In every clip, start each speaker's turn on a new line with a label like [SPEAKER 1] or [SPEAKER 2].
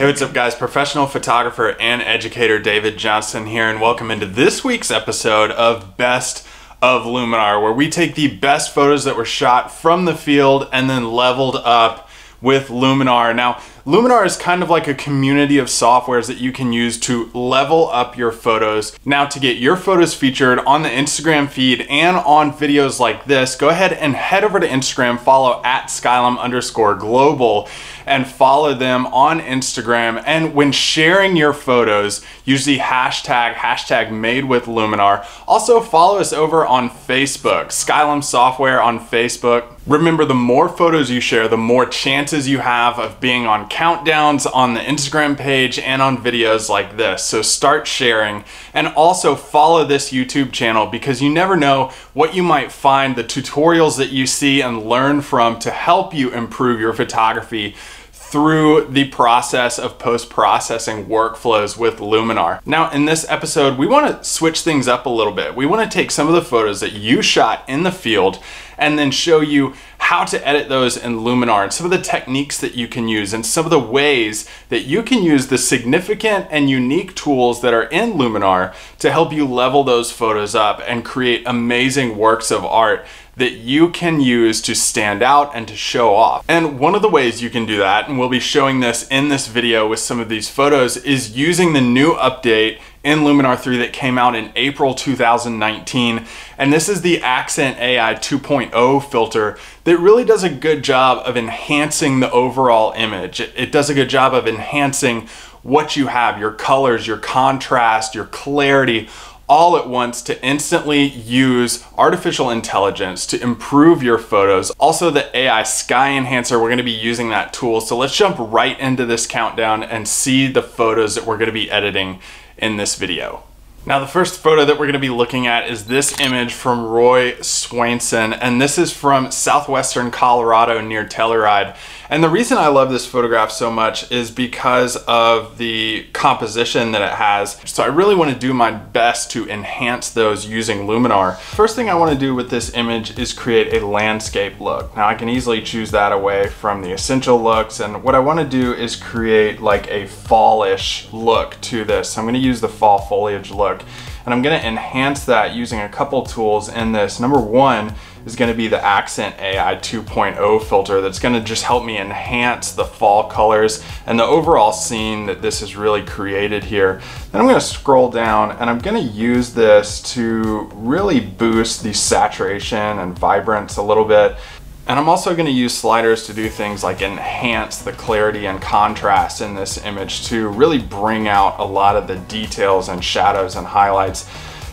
[SPEAKER 1] Hey, what's up guys? Professional photographer and educator David Johnston here, and welcome into this week's episode of Best of Luminar, where we take the best photos that were shot from the field and then leveled up with Luminar. Now, Luminar is kind of like a community of softwares that you can use to level up your photos. Now, to get your photos featured on the Instagram feed and on videos like this, go ahead and head over to Instagram, follow at Skylum_global, and follow them on Instagram. And when sharing your photos, use the hashtag MADEWITHLUMINAR. Also follow us over on Facebook, Skylum Software on Facebook. Remember, the more photos you share, the more chances you have of being on countdowns on the Instagram page and on videos like this. So start sharing, and also follow this YouTube channel, because you never know what you might find, the tutorials that you see and learn from to help you improve your photography through the process of post-processing workflows with Luminar. Now, in this episode, we want to switch things up a little bit. We want to take some of the photos that you shot in the field and then show you how to edit those in Luminar, and some of the techniques that you can use, and some of the ways that you can use the significant and unique tools that are in Luminar to help you level those photos up and create amazing works of art that you can use to stand out and to show off. And one of the ways you can do that, and we'll be showing this in this video with some of these photos, is using the new update in Luminar 3 that came out in April 2019. And this is the Accent AI 2.0 filter that really does a good job of enhancing the overall image. It does a good job of enhancing what you have, your colors, your contrast, your clarity, all at once, to instantly use artificial intelligence to improve your photos. Also, the AI Sky Enhancer, we're going to be using that tool. So let's jump right into this countdown and see the photos that we're going to be editing in this video. Now, the first photo that we're going to be looking at is this image from Roy Swainson, and this is from southwestern Colorado near Telluride. And the reason I love this photograph so much is because of the composition that it has. So I really want to do my best to enhance those using Luminar. First thing I want to do with this image is create a landscape look. Now, I can easily choose that away from the essential looks, and what I want to do is create like a fallish look to this. So I'm going to use the fall foliage look, and I'm going to enhance that using a couple tools in this. Number one is going to be the Accent AI 2.0 filter that's going to just help me enhance the fall colors and the overall scene that this has really created here. Then I'm going to scroll down, and I'm going to use this to really boost the saturation and vibrance a little bit. And I'm also going to use sliders to do things like enhance the clarity and contrast in this image to really bring out a lot of the details and shadows and highlights.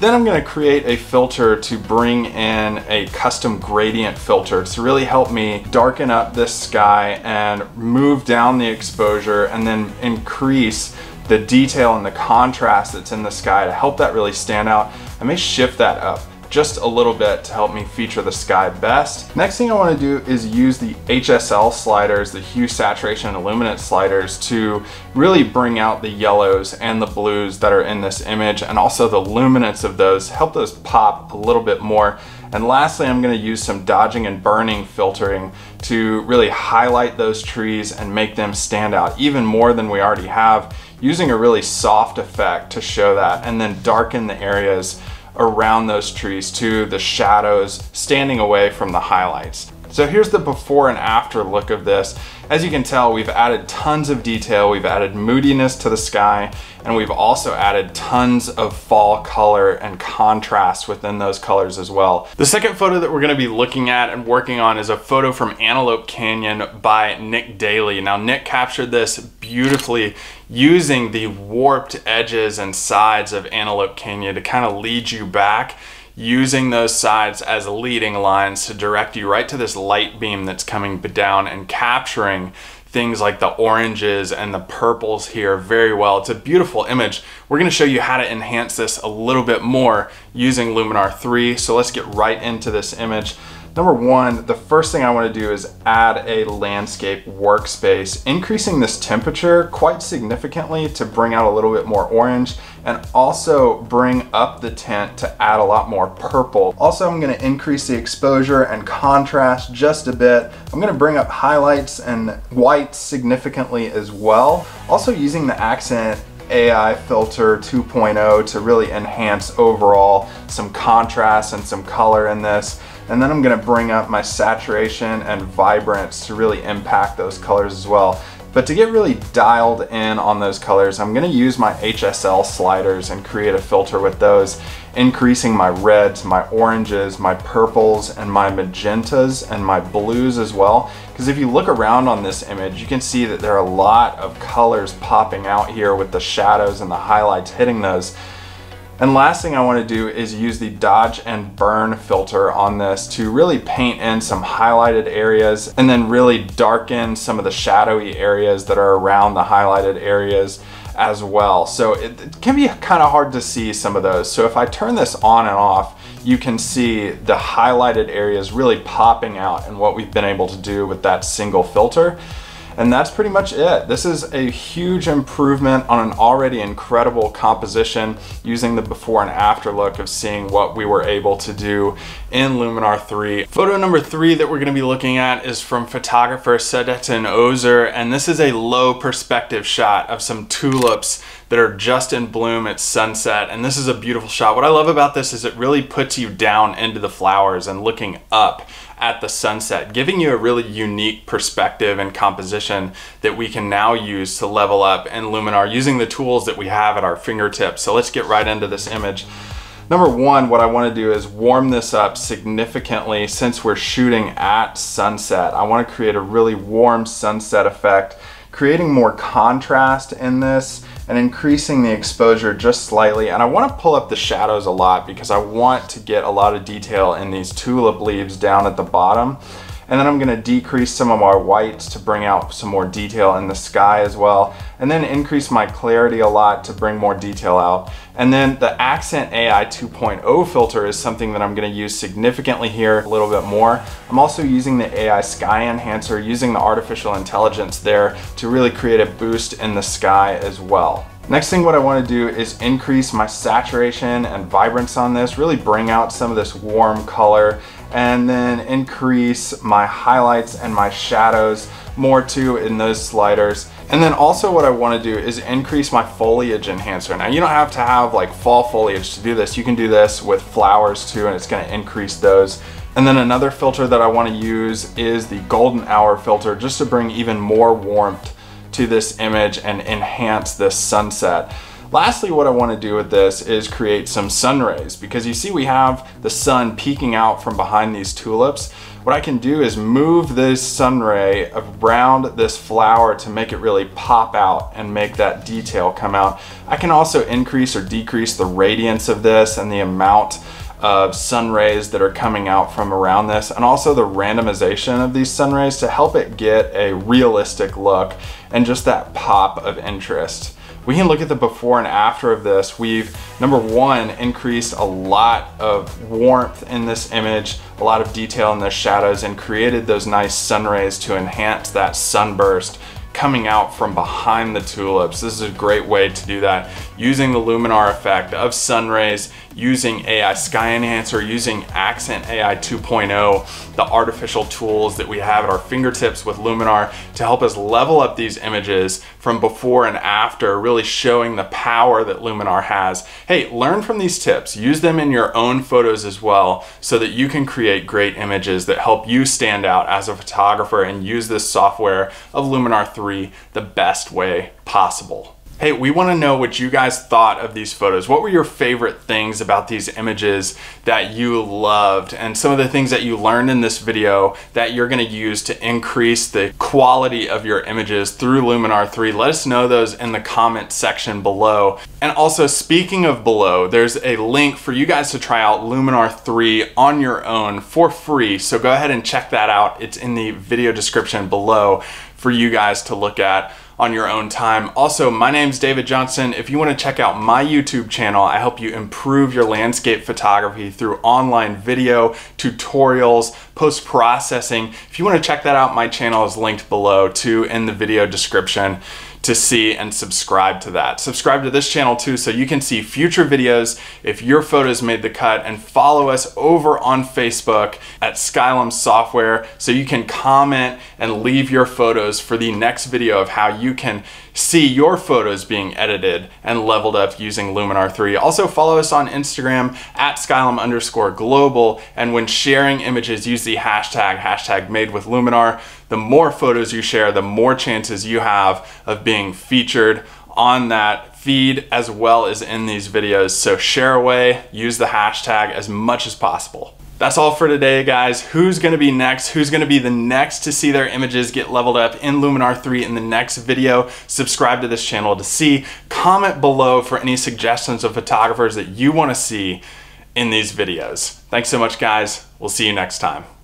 [SPEAKER 1] Then I'm going to create a filter to bring in a custom gradient filter to really help me darken up this sky and move down the exposure, and then increase the detail and the contrast that's in the sky to help that really stand out. I may shift that up just a little bit to help me feature the sky best. Next thing I want to do is use the Hsl sliders, the hue, saturation, and luminance sliders, to really bring out the yellows and the blues that are in this image, and also the luminance of those, help those pop a little bit more. And lastly, I'm going to use some dodging and burning filtering to really highlight those trees and make them stand out even more than we already have, using a really soft effect to show that, and then darken the areas around those trees too, the shadows standing away from the highlights. So here's the before and after look of this. As you can tell, we've added tons of detail, we've added moodiness to the sky, and we've also added tons of fall color and contrast within those colors as well. The second photo that we're going to be looking at and working on is a photo from Antelope Canyon by Dailey. Now, Nick captured this beautifully using the warped edges and sides of Antelope Canyon to kind of lead you back, using those sides as leading lines to direct you right to this light beam that's coming down, and capturing things like the oranges and the purples here very well. It's a beautiful image. We're going to show you how to enhance this a little bit more using Luminar 3. So let's get right into this image. Number one, the first thing I want to do is add a landscape workspace, increasing this temperature quite significantly to bring out a little bit more orange and also bring up the tint to add a lot more purple. Also, I'm going to increase the exposure and contrast just a bit. I'm going to bring up highlights and whites significantly as well. Also using the accent AI filter 2.0 to really enhance overall some contrast and some color in this. And then I'm going to bring up my saturation and vibrance to really impact those colors as well. But to get really dialed in on those colors, I'm going to use my Hsl sliders and create a filter with those, increasing my reds, my oranges, my purples, and my magentas and my blues as well. Because if you look around on this image, you can see that there are a lot of colors popping out here with the shadows and the highlights hitting those. And last thing I want to do is use the dodge and burn filter on this to really paint in some highlighted areas and then really darken some of the shadowy areas that are around the highlighted areas as well. So it can be kind of hard to see some of those. So if I turn this on and off, you can see the highlighted areas really popping out and what we've been able to do with that single filter. And that's pretty much it. This is a huge improvement on an already incredible composition using the before and after look of seeing what we were able to do in Luminar 3. Photo number 3 that we're gonna be looking at is from photographer Sadettin Ozer, and this is a low perspective shot of some tulips that are just in bloom at sunset, and this is a beautiful shot. What I love about this is it really puts you down into the flowers and looking up at the sunset, giving you a really unique perspective and composition that we can now use to level up in Luminar using the tools that we have at our fingertips. So let's get right into this image. Number one, what I want to do is warm this up significantly since we're shooting at sunset. I want to create a really warm sunset effect, creating more contrast in this and increasing the exposure just slightly. And I want to pull up the shadows a lot because I want to get a lot of detail in these tulip leaves down at the bottom. And then I'm going to decrease some of my whites to bring out some more detail in the sky as well. And then increase my clarity a lot to bring more detail out. And then the Accent AI 2.0 filter is something that I'm going to use significantly here a little bit more. I'm also using the AI Sky Enhancer, using the artificial intelligence there to really create a boost in the sky as well. Next thing what I want to do is increase my saturation and vibrance on this, really bring out some of this warm color, and then increase my highlights and my shadows more too in those sliders. And then also what I want to do is increase my foliage enhancer. Now you don't have to have like fall foliage to do this. You can do this with flowers too, and it's going to increase those. And then another filter that I want to use is the golden hour filter, just to bring even more warmth to this image and enhance this sunset. Lastly, what I want to do with this is create some sun rays, because you see we have the sun peeking out from behind these tulips. What I can do is move this sun ray around this flower to make it really pop out and make that detail come out. I can also increase or decrease the radiance of this and the amount of sun rays that are coming out from around this, and also the randomization of these sun rays to help it get a realistic look and just that pop of interest. We can look at the before and after of this. We've, number one, increased a lot of warmth in this image, a lot of detail in the shadows, and created those nice sun rays to enhance that sunburst coming out from behind the tulips. This is a great way to do that, using the Luminar effect of sun rays, using AI Sky Enhancer, using Accent AI 2.0, the artificial tools that we have at our fingertips with Luminar to help us level up these images from before and after, really showing the power that Luminar has. Hey, learn from these tips, use them in your own photos as well, so that you can create great images that help you stand out as a photographer and use this software of Luminar 3 the best way possible. Hey, we want to know what you guys thought of these photos. What were your favorite things about these images that you loved, and some of the things that you learned in this video that you're going to use to increase the quality of your images through Luminar 3? Let us know those in the comment section below. And also, speaking of below, there's a link for you guys to try out Luminar 3 on your own for free. So go ahead and check that out. It's in the video description below for you guys to look at. on your own time. Also, my name's David Johnston. If you want to check out my YouTube channel, I help you improve your landscape photography through online video, tutorials, post-processing. If you want to check that out, my channel is linked below too in the video description to see and subscribe to that. Subscribe to this channel too so you can see future videos if your photos made the cut, and follow us over on Facebook at Skylum Software so you can comment and leave your photos for the next video of how you can see your photos being edited and leveled up using Luminar 3. Also follow us on Instagram at Skylum_global, and when sharing images, use the hashtag #MadeWithLuminar. The more photos you share, the more chances you have of being featured on that feed as well as in these videos. So share away, use the hashtag as much as possible. That's all for today, guys. Who's gonna be next? Who's gonna be the next to see their images get leveled up in Luminar 3 in the next video? Subscribe to this channel to see. Comment below for any suggestions of photographers that you wanna see in these videos. Thanks so much, guys. We'll see you next time.